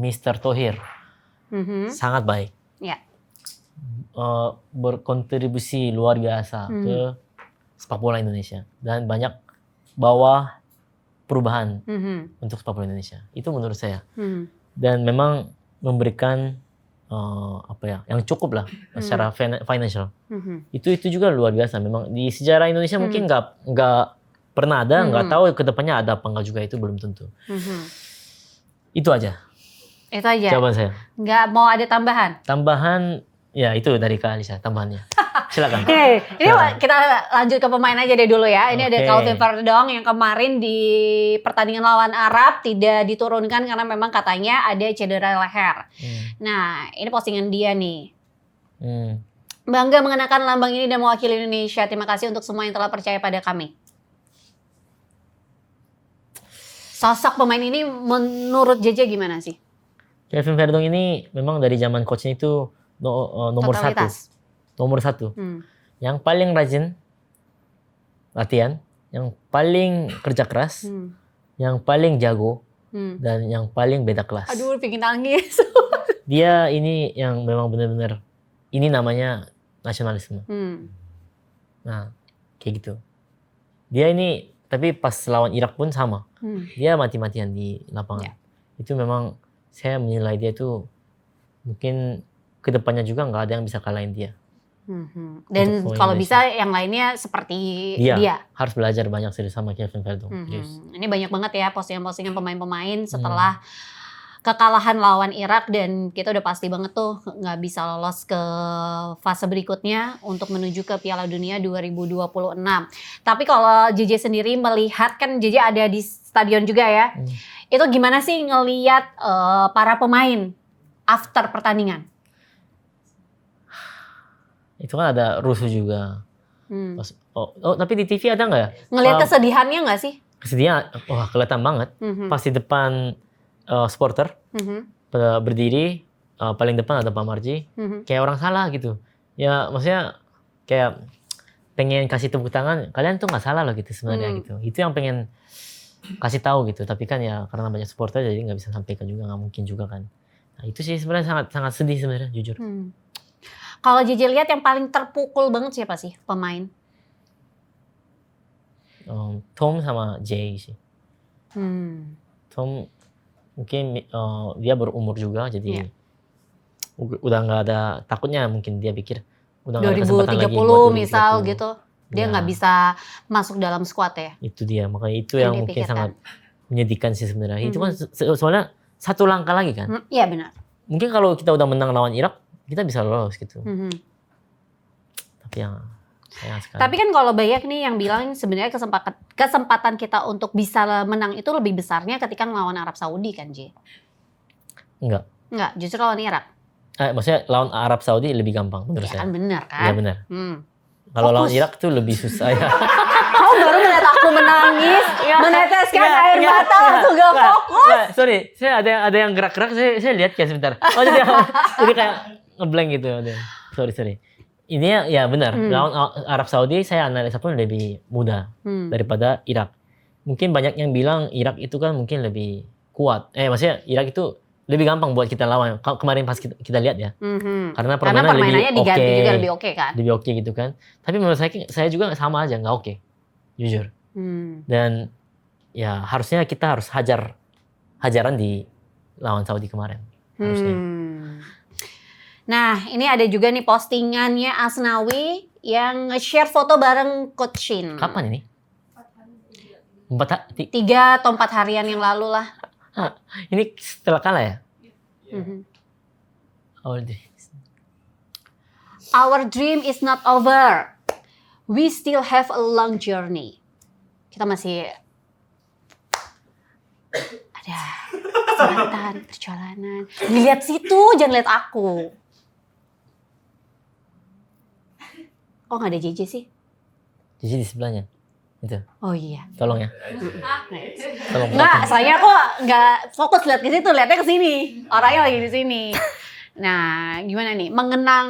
Mr. Thohir sangat baik.
Ya.
Berkontribusi luar biasa ke sepak bola Indonesia dan banyak bawa perubahan untuk sepak bola Indonesia. Itu menurut saya. Dan memang memberikan yang cukup lah secara financial. Itu juga luar biasa. Memang di sejarah Indonesia mungkin nggak pernah ada, nggak tahu kedepannya ada apa nggak juga, itu belum tentu. Itu aja.
Itu aja.
Jawaban saya.
Nggak mau ada tambahan.
Tambahan ya itu dari Kak Alisa tambahannya. Silakan.
Oke, ini kita lanjut ke pemain aja deh dulu ya. Ini ada Calvin Verdong yang kemarin di pertandingan lawan Arab tidak diturunkan karena memang katanya ada cedera leher. Nah, ini postingan dia nih. Bangga mengenakan lambang ini dan mewakili Indonesia. Terima kasih untuk semua yang telah percaya pada kami. Sosok pemain ini menurut JJ gimana sih?
Calvin Verdong ini memang dari zaman coachnya itu nomor
Totalitas.
Nomor satu. Yang paling rajin latihan, yang paling kerja keras, yang paling jago, dan yang paling beda kelas.
Aduh, pengen nangis.
Dia ini yang memang benar-benar, ini namanya nasionalisme. Nah, kayak gitu. Dia ini, tapi pas lawan Irak pun sama. Dia mati-matian di lapangan. Itu memang saya menilai dia itu mungkin kedepannya juga nggak ada yang bisa kalahin dia.
Dan kalau bisa yang lainnya seperti dia.
Harus belajar banyak serius sama Calvin Verdong.
Ini banyak banget ya postingan-postingan pemain-pemain setelah kekalahan lawan Irak, dan kita udah pasti banget tuh nggak bisa lolos ke fase berikutnya untuk menuju ke Piala Dunia 2026. Tapi kalau JJ sendiri melihat, kan JJ ada di stadion juga ya. Itu gimana sih ngelihat para pemain after pertandingan?
Itu kan ada rusuh juga. Tapi di TV ada nggak ya?
Ngelihat kesedihannya nggak sih?
Kesedihan, wah kelihatan banget. Pas di depan supporter, berdiri, paling depan ada Pak Marji, kayak orang salah gitu. Ya maksudnya kayak pengen kasih tepuk tangan, kalian tuh nggak salah loh gitu sebenarnya gitu. Itu yang pengen kasih tahu gitu. Tapi kan ya karena banyak supporter jadi nggak bisa sampaikan juga, nggak mungkin juga kan. Nah itu sih sebenarnya sangat sedih sebenarnya, jujur.
Kalau JJ lihat yang paling terpukul banget siapa sih pemain?
Tom sama Jay sih. Tom mungkin dia berumur juga, jadi udah nggak ada, takutnya mungkin dia pikir udah nggak ada kesempatan lagi buat
2030 misal gitu. Dia nggak bisa masuk dalam squad ya.
Itu dia, makanya itu yang mungkin sangat menyedihkan sih sebenarnya. Itu kan soalnya satu langkah lagi kan.
Iya benar.
Mungkin kalau kita udah menang lawan Irak, kita bisa lolos gitu. Tapi yang Sayang sekali.
Tapi kan kalau banyak nih yang bilang sebenarnya kesempatan kita untuk bisa menang itu lebih besarnya ketika melawan Arab Saudi kan, J?
Enggak.
Enggak, justru lawan Irak.
Maksudnya lawan Arab Saudi lebih gampang menurut
Ya
saya.
kan benar kan?
Iya benar.
Hmm.
Kalau lawan
Fokus.
Irak tuh lebih susah ya.
Kau baru melihat aku menangis, meneteskan air mata langsung gak fokus.
Nggak, sorry, saya ada yang gerak-gerak, saya lihat kayak sebentar. Oh jadi kayak ngeblank gitu. Sorry. Ini ya benar. Lawan Arab Saudi saya analisa pun lebih mudah daripada Irak. Mungkin banyak yang bilang Irak itu kan mungkin lebih kuat. Maksudnya Irak itu lebih gampang buat kita lawan. Kemarin pas kita lihat ya. Karena
Permainannya
lebih
diganti
oke.
juga lebih oke kan?
Lebih oke gitu kan. Tapi menurut saya juga sama aja, nggak oke. Jujur. Dan ya harusnya kita harus hajaran di lawan Saudi kemarin. Harusnya.
Nah, ini ada juga nih postingannya Asnawi yang nge-share foto bareng Coach Shin.
Kapan ini? 3
3 atau 4 harian yang lalu lah.
Ini setelah kalah ya?
Our dream is not over. We still have a long journey. Kita masih ada kesempatan, perjalanan. Dilihat situ, jangan lihat aku. Kok nggak ada JJ sih?
JJ di sebelahnya. Itu.
Oh iya.
Tolong ya. Tolong.
Nggak, saya kok nggak fokus lihat ke situ, lihatnya ke sini. Orangnya lagi di sini. Nah, gimana nih? Mengenang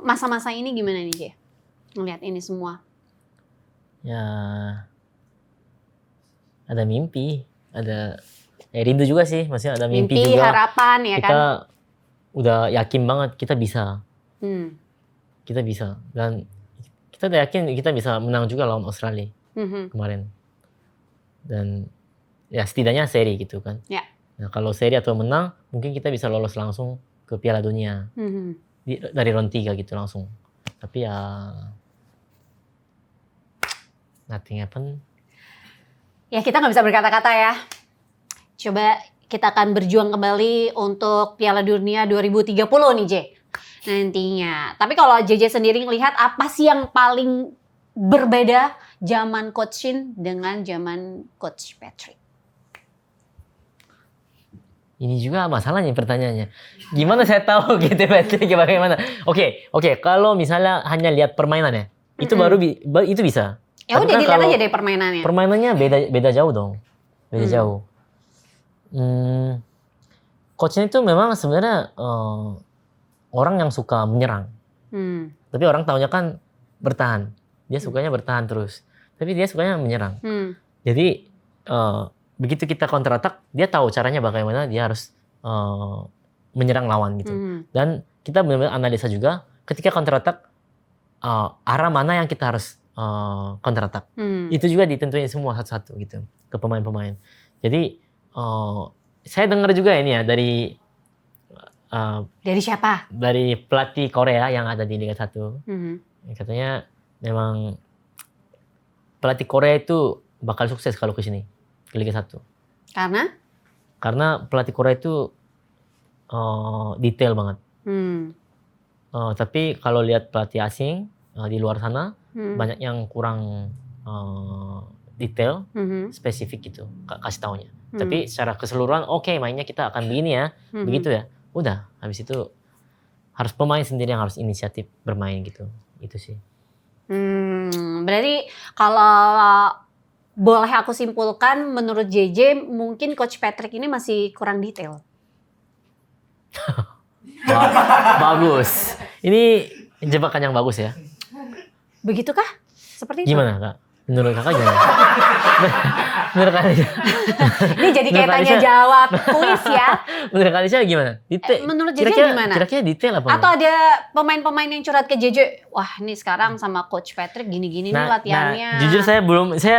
masa-masa ini gimana nih, J? Ngeliat ini semua.
Ya. Ada mimpi, ada rindu juga sih, maksudnya ada mimpi juga.
Harapan ya
kita
kan?
udah yakin banget kita bisa. Kita bisa dan kita udah yakin kita bisa menang juga lawan Australia kemarin. Dan ya setidaknya seri gitu kan.
Ya.
Nah, kalau seri atau menang, mungkin kita bisa lolos langsung ke Piala Dunia. Dari round 3 gitu langsung. Tapi ya nothing happen.
Ya kita nggak bisa berkata-kata ya. Coba kita akan berjuang kembali untuk Piala Dunia 2030 nih, J. Nantinya. Tapi kalau JJ sendiri ngelihat apa sih yang paling berbeda zaman Coach Shin dengan zaman Coach Patrick?
Ini juga masalahnya pertanyaannya. Gimana saya tahu gitu Patrick bagaimana? Oke. Kalau misalnya hanya lihat permainannya, itu baru itu bisa.
Ya udah
Karena
dilihat
kalau
aja dari permainannya.
Permainannya beda jauh dong. Beda jauh. Coachnya itu memang sebenarnya orang yang suka menyerang. Tapi orang taunya kan bertahan. Dia sukanya bertahan terus. Tapi dia sukanya menyerang. Jadi begitu kita counter attack, dia tahu caranya bagaimana dia harus menyerang lawan gitu. Dan kita benar-benar analisa juga ketika counter attack arah mana yang kita harus counter attack. Itu juga ditentuin semua satu-satu gitu ke pemain-pemain. Jadi saya dengar juga ini ya dari
siapa?
Dari pelatih Korea yang ada di Liga 1. Katanya memang pelatih Korea itu bakal sukses kalau ke sini, ke Liga 1. Karena pelatih Korea itu detail banget. Tapi kalau lihat pelatih asing di luar sana, banyak yang kurang detail, spesifik gitu, kasih taunya. Tapi secara keseluruhan, oke, mainnya kita akan begini ya, begitu ya. Udah, habis itu harus pemain sendiri yang harus inisiatif bermain gitu. Itu sih.
Berarti kalau boleh aku simpulkan, menurut JJ mungkin Coach Patrick ini masih kurang detail.
Bagus. Ini jebakan yang bagus ya.
Begitukah? Seperti itu?
Gimana Kak? Menurut Kakak gimana? Menurut Kak
Ini jadi kayak tanya jawab kuis ya.
Menurut Kak Alicia gimana? Detail.
Menurut JJ gimana?
Kira-kira detail apa?
Atau ada pemain-pemain yang curhat ke JJ, wah ini sekarang sama Coach Patrick gini-gini nih latihannya.
Jujur saya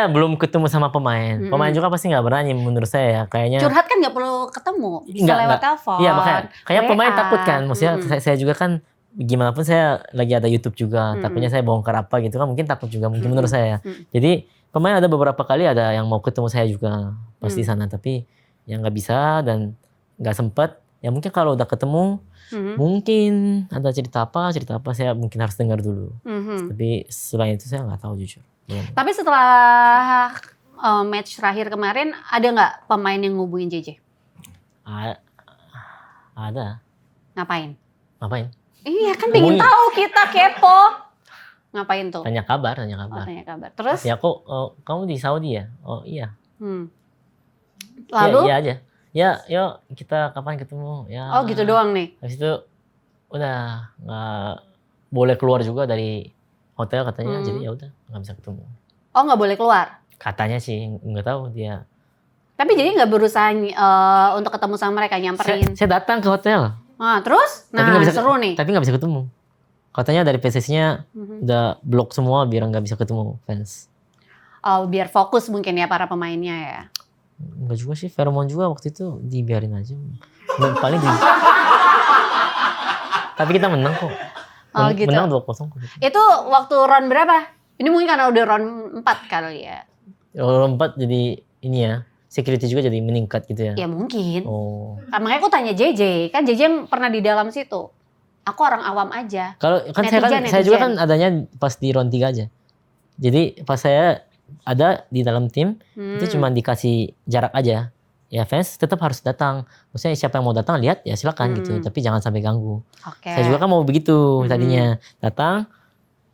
belum ketemu sama pemain. Pemain juga pasti nggak berani menurut saya ya. Kayaknya
curhat kan nggak perlu ketemu, bisa lewat telepon.
Iya makanya. Kayak pemain takut kan. Maksudnya saya juga kan gimana pun saya lagi ada YouTube juga. Takutnya saya bongkar apa gitu kan mungkin takut juga mungkin menurut saya. Jadi pemain ada beberapa kali ada yang mau ketemu saya juga pas di sana tapi yang nggak bisa dan nggak sempet Ya mungkin kalau udah ketemu, mungkin ada cerita apa saya mungkin harus dengar dulu. Tapi selain itu saya nggak tahu jujur.
Tapi setelah match terakhir kemarin, ada nggak pemain yang ngubungin JJ?
Ada.
Ngapain? Iya kan pengen tahu, kita kepo. Ngapain tuh?
Tanya kabar.
Oh, tanya kabar. Terus?
Ya kok kamu di Saudi ya? Oh iya.
Lalu?
Ya, iya aja. Ya, yuk kita kapan ketemu? Ya.
Oh gitu doang nih.
Habis itu udah nggak boleh keluar juga dari hotel katanya, jadi ya udah nggak bisa ketemu.
Oh nggak boleh keluar?
Katanya sih, nggak tahu dia.
Tapi jadi nggak berusaha untuk ketemu sama mereka, nyamperin?
Saya datang ke hotel.
Terus? Nah seru nih.
Tapi nggak bisa ketemu. Katanya dari PSSI-nya udah blok semua biar nggak bisa ketemu fans.
Oh biar fokus mungkin ya para pemainnya ya?
Enggak juga sih, Fairmont juga waktu itu dibiarin aja. Paling Tapi kita menang kok.
Oh gitu.
Menang 2-0 kok.
Itu waktu round berapa? Ini mungkin karena udah round 4 kali ya?
Round 4 jadi ini ya, security juga jadi meningkat gitu ya?
Ya mungkin.
Oh.
Makanya aku tanya JJ, kan JJ yang pernah di dalam situ. Aku orang awam aja.
Kalau kan saya juga kan adanya pas di round 3 aja. Jadi pas saya ada di dalam tim, itu cuma dikasih jarak aja. Ya fans tetap harus datang. Maksudnya siapa yang mau datang lihat ya silakan gitu, tapi jangan sampai ganggu. Saya juga kan mau begitu tadinya. Datang,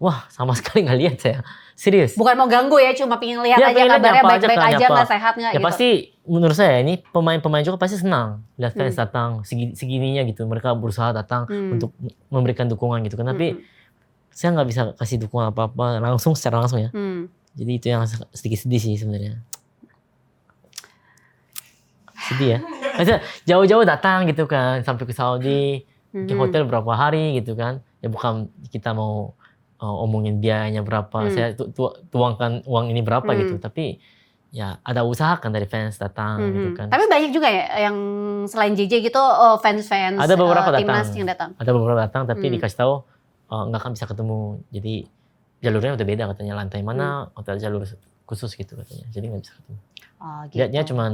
wah sama sekali nggak lihat saya. Serius.
Bukan mau ganggu ya, cuma pengen lihat aja kabarnya baik-baik aja, nggak sehat nggak
ya
gitu.
Pasti menurut saya ini pemain-pemain juga pasti senang lihat fans datang segininya gitu. Mereka berusaha datang untuk memberikan dukungan gitu kan. Tapi saya nggak bisa kasih dukungan apa-apa langsung secara langsung ya. Jadi itu yang sedikit sedih sih sebenarnya. Sedih ya. Maksudnya jauh-jauh datang gitu kan sampai ke Saudi, ke hotel berapa hari gitu kan. Ya bukan kita mau omongin biayanya berapa, saya tuangkan uang ini berapa gitu. Tapi ya ada usaha kan dari fans datang gitu kan.
Tapi banyak juga ya yang selain JJ gitu fans-fans
ada beberapa
timnas yang datang.
Ada beberapa datang tapi dikasih tahu nggak akan bisa ketemu. Jadi jalurnya udah beda katanya, lantai mana hotel jalur khusus gitu katanya. Jadi nggak bisa ketemu.
Oh, gitu.
Lihatnya cuman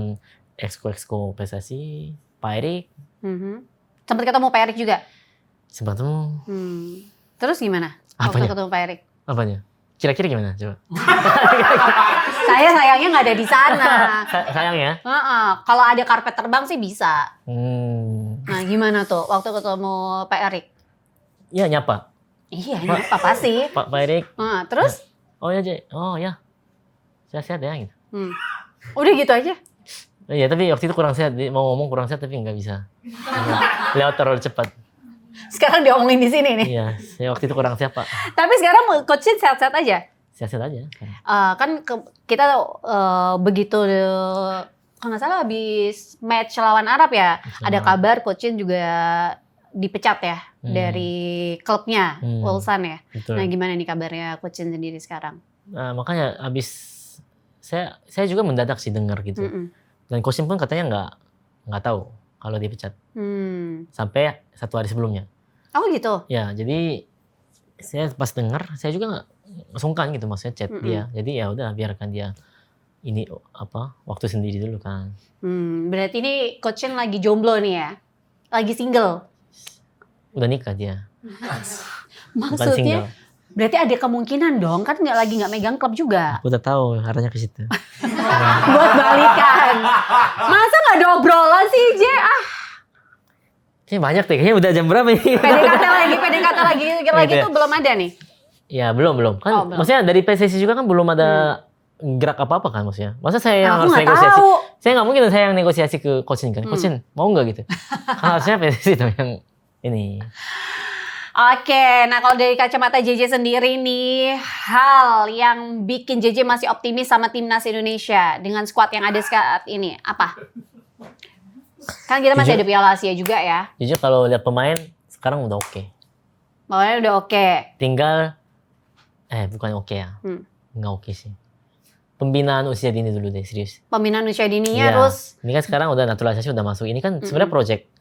exco PSSI, Pak Erik.
Sempat ketemu Pak Erik juga?
Sempat ketemu.
Terus gimana? Waktu ketemu Pak Erik?
Apanya? Kira-kira gimana coba?
Saya sayangnya nggak ada di sana.
Sayang ya?
Kalau ada karpet terbang sih bisa.
Nah
gimana tuh waktu ketemu Pak Erik?
Iya nyapa.
Iya nyapa pasti.
Pak Erik.
Terus?
Oh ya Jay, oh ya. Sehat-sehat ya gitu.
Udah gitu aja?
Iya tapi waktu itu kurang sehat, mau ngomong kurang sehat tapi nggak bisa. Lewat terlalu cepat.
Sekarang diomongin di sini nih.
Iya, saya waktu itu kurang sehat Pak.
Tapi sekarang Coach Shin sehat-sehat aja?
Sehat-sehat aja.
Kan kita begitu kalau nggak salah habis match lawan Arab ya, ada kabar Coach Shin juga dipecat ya dari klubnya Ulsan ya.
Betul.
Nah gimana nih kabarnya Coach Shin sendiri sekarang?
Nah, makanya habis saya juga mendadak sih dengar gitu. Dan Coach Shin pun katanya nggak tahu kalau dipecat. Sampai 1 hari sebelumnya.
Oh gitu?
Ya, jadi saya pas dengar, saya juga nggak sungkan gitu maksudnya chat dia. Jadi ya udah biarkan dia ini waktu sendiri dulu kan.
Berarti ini Coach Shin lagi jomblo nih ya? Lagi single?
Udah nikah dia.
Maksudnya? Berarti ada kemungkinan dong, kan nggak megang klub juga.
Aku udah tahu arahnya ke situ.
Buat balikan. Masa nggak ada obrolan sih, Je?
Kayaknya banyak deh, kayaknya udah jam berapa nih?
PDKT lagi tuh belum ada nih?
Ya belum. Kan
belum.
maksudnya dari PSSI juga kan belum ada gerak apa-apa kan maksudnya. Masa saya yang harus
nggak
negosiasi?
tahu.
Saya nggak mungkin saya yang negosiasi ke Coach Shin kan. Coach Shin mau nggak gitu? Kan harusnya PSSI tuh yang ini.
Oke, nah kalau dari kacamata JJ sendiri nih, hal yang bikin JJ masih optimis sama timnas Indonesia dengan skuad yang ada saat ini, apa? Kan kita masih ada Piala Asia juga ya.
Jujur kalau lihat pemain sekarang udah oke.
Pemainnya udah oke.
Tinggal, bukan oke ya, nggak oke sih. Pembinaan usia dini dulu deh, serius.
Pembinaan usia dininya
Ya,
terus.
ini kan sekarang udah naturalisasi udah masuk. Ini kan sebenarnya project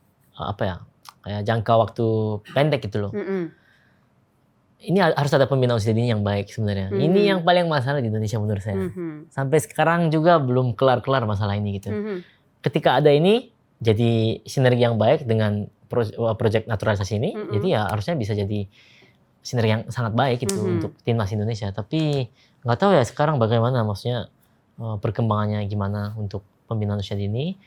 kayak jangka waktu pendek gitu loh. Ini harus ada pembinaan usia dini yang baik sebenarnya. Ini yang paling masalah di Indonesia menurut saya. Sampai sekarang juga belum kelar-kelar masalah ini gitu. Ketika ada ini, jadi sinergi yang baik dengan proyek naturalisasi ini. Jadi ya harusnya bisa jadi sinergi yang sangat baik gitu untuk timnas Indonesia. Tapi nggak tahu ya sekarang bagaimana, maksudnya perkembangannya gimana untuk pembinaan usia dini.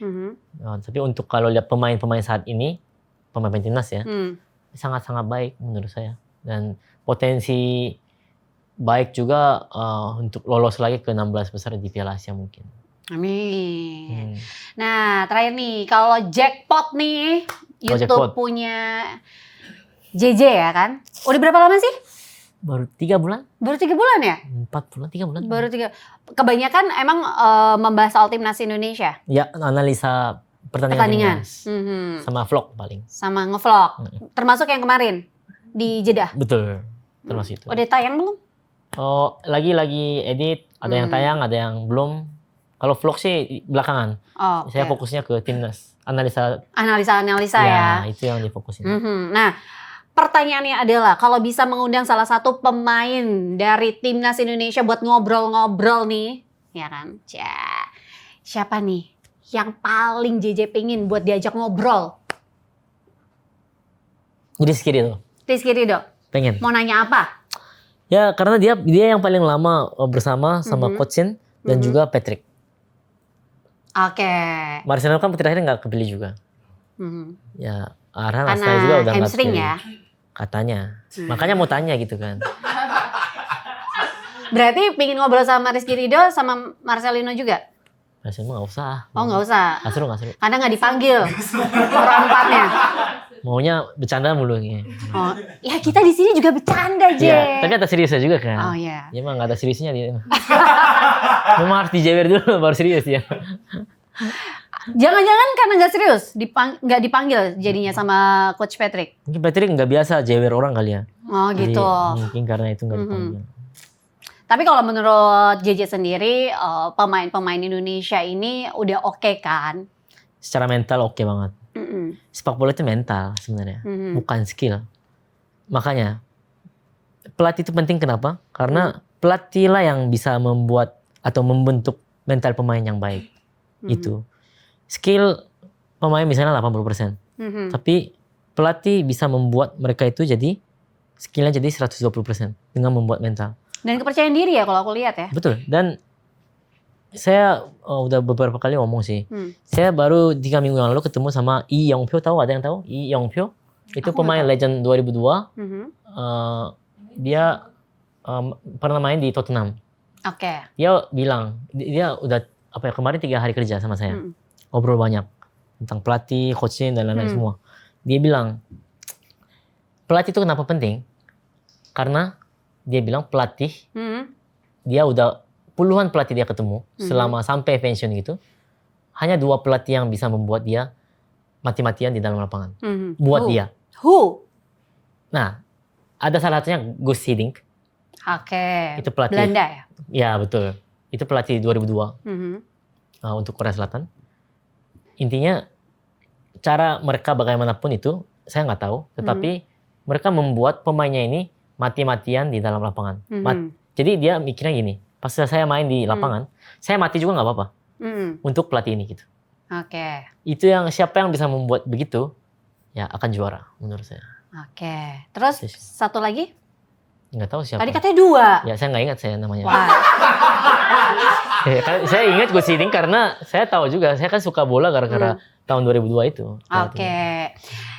Tapi untuk kalau lihat pemain-pemain saat ini, pemain timnas ya, sangat-sangat baik menurut saya. Dan potensi baik juga untuk lolos lagi ke 16 besar di Piala Asia mungkin.
Amin. Nah, terakhir nih, kalau jackpot nih, YouTube punya JJ ya kan? Udah berapa lama sih?
Baru 3 bulan?
Baru 3 bulan ya?
4 bulan, 3 bulan.
Baru 3. Kebanyakan emang membahas soal timnas Indonesia?
Ya, analisa pertandingan. Sama vlog paling.
Sama ngevlog. Termasuk yang kemarin di Jeddah?
Betul, termasuk itu.
Udah tayang belum?
Oh, lagi edit, ada yang tayang, ada yang belum. Kalau vlog sih belakangan. Saya fokusnya ke timnas, analisa
ya.
Itu yang difokusin.
Nah, pertanyaannya adalah kalau bisa mengundang salah satu pemain dari timnas Indonesia buat ngobrol-ngobrol nih, ya kan? Siapa nih yang paling JJ pengen buat diajak ngobrol?
Rizky Ridho. Pengen.
Mau nanya apa?
Ya karena dia yang paling lama bersama sama Coach Shin dan juga Patrick.
Oke.
Marcelo kan terakhir nggak kepilih juga. Ya Arhan Asnawi juga udah nggak kepilih. Ya? Katanya. Makanya mau tanya gitu kan.
Berarti pengen ngobrol sama Rizky Ridho sama Marcelino juga?
Marcelino nggak usah.
Oh nggak usah.
Nggak seru.
Karena nggak dipanggil orang empatnya.
Maunya bercanda mulu nih.
Oh, ya kita di sini juga bercanda, Je.
Ya, tapi ada seriusnya juga kan.
Oh iya.
Ya emang nggak ada seriusnya dia. Memang harus dijewer dulu baru serius ya.
Jangan-jangan karena nggak serius, nggak dipanggil jadinya sama Coach Patrick.
Mungkin Patrick nggak biasa jewer orang kali ya.
Oh gitu.
Jadi, mungkin karena itu nggak dipanggil.
Tapi kalau menurut JJ sendiri, pemain-pemain Indonesia ini udah oke kan?
Secara mental oke banget. Sepak bola itu mental sebenarnya, bukan skill. Makanya pelatih itu penting kenapa? Karena pelatih lah yang bisa membuat atau membentuk mental pemain yang baik. Itu. Skill pemain misalnya 80%. Tapi pelatih bisa membuat mereka itu jadi skillnya jadi 120% dengan membuat mental.
Dan kepercayaan diri ya kalau aku lihat ya.
Betul. Dan saya udah beberapa kali ngomong sih. Saya baru 3 minggu yang lalu ketemu sama Lee Yong-pyo, tahu? Ada yang tahu? Lee Yong-pyo? Itu pemain legend 2002. Dia pernah main di Tottenham.
Oke.
Dia bilang, dia udah kemarin 3 hari kerja sama saya. Ngobrol banyak tentang pelatih, coaching dan lain-lain semua. Dia bilang, pelatih itu kenapa penting? Karena dia bilang pelatih, dia udah puluhan pelatih dia ketemu selama sampai pensiun gitu. Hanya 2 pelatih yang bisa membuat dia mati-matian di dalam lapangan. Buat dia. Nah, ada salah satunya Gus Hiddink.
Oke.
Itu pelatih
Belanda ya?
Ya betul. Itu pelatih 2002 untuk Korea Selatan. Intinya cara mereka bagaimanapun itu saya nggak tahu. Tetapi mereka membuat pemainnya ini mati-matian di dalam lapangan. Jadi dia mikirnya gini. Pas saya main di lapangan, saya mati juga nggak apa-apa untuk pelatih ini gitu.
Oke.
Itu yang siapa yang bisa membuat begitu, ya akan juara menurut saya.
Oke. Terus satu lagi?
Nggak tahu siapa.
Tadi katanya 2.
Ya saya nggak ingat saya namanya.
Wah.
Saya ingat Gus Hiddink karena saya tahu juga, saya kan suka bola gara-gara tahun 2002 itu.
Oke.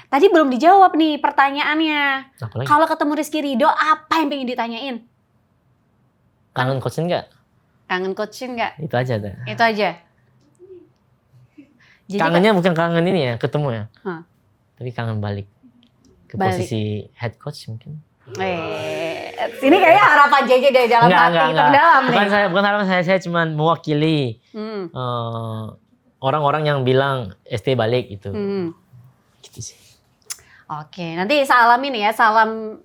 Tadi belum dijawab nih pertanyaannya. Kalau ketemu Rizky Ridho, apa yang pengen ditanyain?
Kangen coachin nggak?
Kangen coachin nggak?
Itu aja dah.
Itu aja. Jadi
kangennya bukan kangen ini ya, ketemu ya. Tapi kangen balik ke posisi head coach mungkin.
Sini kayaknya harapan JJ dari dalam hati terdalam nih.
Bukan harapan saya cuma mewakili orang-orang yang bilang ST balik itu. Gitu sih. Oke,
nanti salam ini ya, salam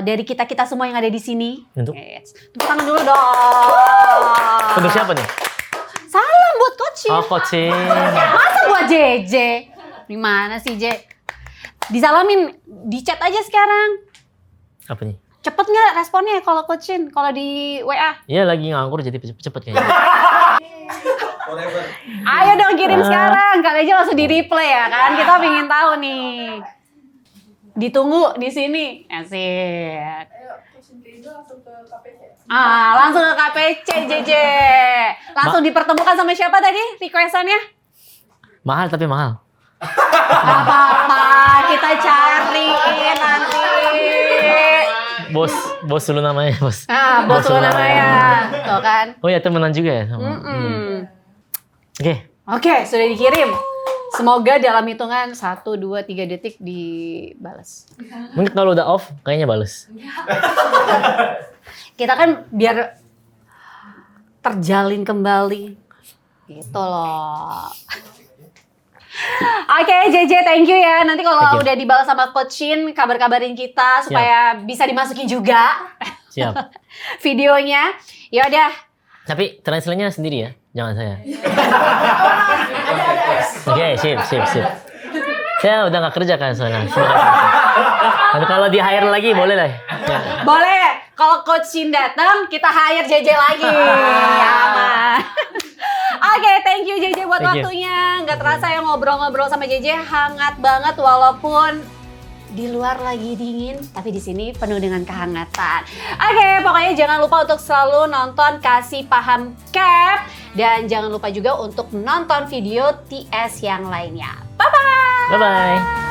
dari kita semua yang ada di sini.
Untuk?
Tepuk tangan dulu dong.
Untuk siapa nih?
Salam buat coaching.
Oh, coaching.
Masa buat JJ? Gimana sih, J? Disalamin, di chat aja sekarang.
Apa nih?
Cepet nggak responnya kalau coaching? Kalau di WA?
Iya lagi nganggur jadi cepet kayaknya.
Ayo dong kirim sekarang, kali aja langsung di replay ya kan. Kita pengen tahu nih. Ditunggu di sini. Asik. Langsung ke KPC JJ. Langsung dipertemukan sama siapa tadi requestannya?
Mahal tapi mahal.
Gak apa-apa, kita cari nanti.
Bos dulu namanya, bos.
Bos dulu namanya. Tuh kan.
Oh ya, temenan juga ya sama. Oke,
sudah dikirim. Semoga dalam hitungan 1, 2, 3 detik dibalas.
Mungkin kalau udah off, kayaknya bales.
Kita kan biar terjalin kembali. Gitu loh. Oke, JJ, thank you ya. Nanti kalau udah dibalas sama Coach Shin, kabar-kabarin kita supaya bisa dimasukin juga.
Siap.
Videonya. Ya udah.
Tapi translate-nya sendiri ya, jangan saya. Oke, sip. Saya udah nggak kerja kan soalnya. Tapi kalau di hire lagi boleh lah. Ya.
Boleh. Kalau Coach Shin datang, kita hire JJ lagi. Aman. Oke, thank you JJ buat waktunya. Nggak terasa ya ngobrol-ngobrol sama JJ, hangat banget walaupun di luar lagi dingin, tapi di sini penuh dengan kehangatan. Oke, pokoknya jangan lupa untuk selalu nonton Kasih Paham Cap dan jangan lupa juga untuk nonton video TS yang lainnya. Bye-bye.
Bye-bye.